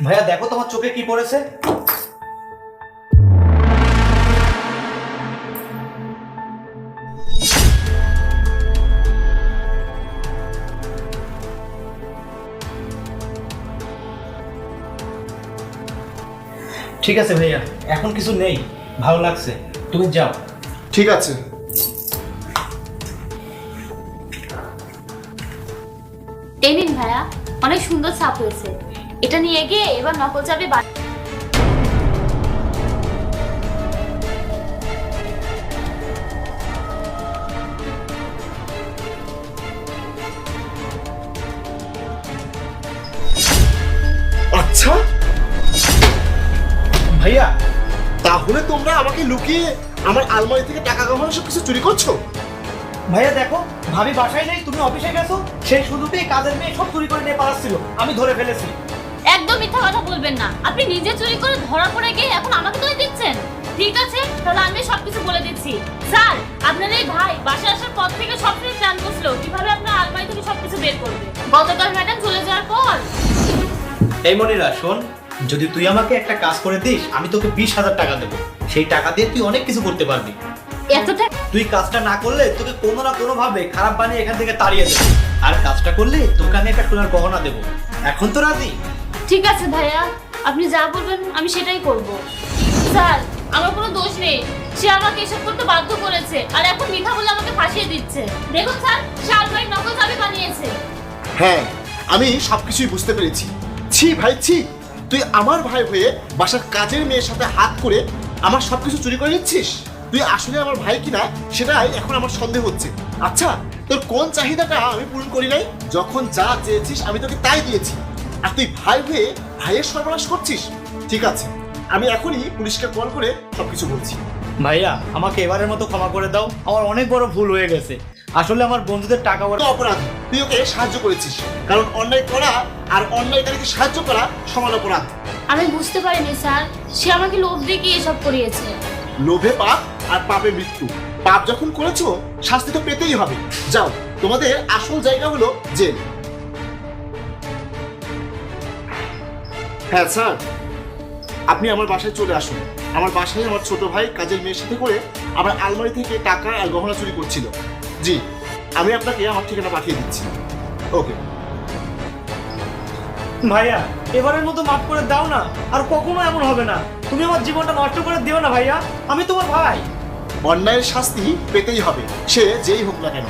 ভাইয়া দেখো তোমার চোখে কি পড়েছে। ঠিক আছে ভাইয়া, এখন কিছু নেই, ভালো লাগছে, তুমি যাও। ঠিক আছে। এই নিন ভাইয়া, অনেক সুন্দর ছাপ হয়েছে। এটা নিয়ে গিয়ে এবার নকল চাবি আচ্ছা, ভাইয়া তাহলে তোমরা আমাকে লুকিয়ে আমার আলমারি থেকে টাকা গহনা সব কিছু চুরি করছো? ভাইয়া দেখো, ভাবি বাসায় নেই, তুমি অফিসে গেছো, সেই শুধুতেই কাজের মেয়ে সব চুরি করে নিয়ে পালাচ্ছিল, আমি ধরে ফেলেছি। একদম মিথ্যা কথা বলবেন না। আপনি নিজে চুরি করে ধরা পড়ে গিয়ে এখন আমাকে দোষ দিচ্ছেন। ঠিক আছে, তাহলে আমি সবকিছু বলে দিচ্ছি। স্যার, আপনার এই ভাই বাসায় আসার পর থেকে সবকিছু প্ল্যান করছিল কিভাবে আপনার আলমারি থেকে সবকিছু বের করবে। গতকাল ম্যাডাম চলে যাওয়ার পর এই মনিরা শোন, যদি তুই আমাকে একটা কাজ করে দিস আমি তোকে 20,000 টাকা দেবো। সেই টাকা দিয়ে তুই অনেক কিছু করতে পারবি। এতটা তুই কাজটা না করলে তোকে কোনো না কোনো ভাবে খারাপ বানিয়ে এখান থেকে তাড়িয়ে দেবো, আর কাজটা করলে তোকে আমি একটা সোনার গহনা দেবো। এখন তো রাজি? ঠিক আছে ভাইয়া, আপনি যা বলবেন আমি সেটাই করব। স্যার, আমার কোনো দোষ নেই, সে আমাকে এসব করতে বাধ্য করেছে, আর এখন মিথ্যা বলে আমাকে ফাঁসিয়ে দিচ্ছে। দেখুন স্যার, সে আলমারি নকল চাবি বানিয়েছে। হ্যাঁ, আমি সবকিছুই বুঝতে পেরেছি। ছি ভাই ছি, তুই আমার ভাই হয়ে বাসার কাজের মেয়ের সাথে হাত করে আমার সবকিছু চুরি করে নিচ্ছিস। তুই আসলে আমার ভাই কিনা সেটাই এখন আমার সন্দেহ হচ্ছে। আচ্ছা, তোর কোন চাহিদাটা আমি পূরণ করি নাই? যখন যা চেয়েছিস আমি তোকে তাই দিয়েছি, আর তুই ভাই হয়ে ভাইয়ের সর্বনাশ করছিস। ঠিক আছে, আমি এখনই পুলিশকে কল করে সবকিছু বলছি। ভাইয়া আমাকে এবারের মতো ক্ষমা করে দাও, আমার অনেক বড় ভুল হয়ে গেছে। আসলে আমার বন্ধুদের টাকা তো অপরাধ, তুই ওকে সাহায্য করেছিস, কারণ অন্যায় করা আর অন্যায়কারীকে সাহায্য করা সমান অপরাধ। আমি বুঝতে পারিনি স্যার, সে আমাকে লোভ দেখিয়ে এসব করিয়েছে। লোভে পাপ আর পাপে মৃত্যু। পাপ যখন করেছো শাস্তি তো পেতেই হবে। যাও, তোমাদের আসল জায়গা হলো জেল। হ্যাঁ স্যার, আপনি আমার বাসায় চলে আসুন। আমার বাসায় আমার ছোট ভাই কাজের মেয়ের সাথে করে আমার আলমারি থেকে টাকা আর গহনা চুরি করছিল। জি, আমি আপনাকে আমার ঠিকানা পাঠিয়ে দিচ্ছি। ওকে ভাইয়া এবারের মতো মাফ করে দাও না, আর কখনো এমন হবে না। তুমি আমার জীবনটা নষ্ট করে দিও না ভাইয়া, আমি তোমার ভাই। অন্যায়ের শাস্তি পেতেই হবে, সে যেই হোক না কেন।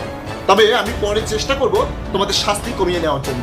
তবে আমি পরে চেষ্টা করব তোমাদের শাস্তি কমিয়ে নেওয়ার জন্য।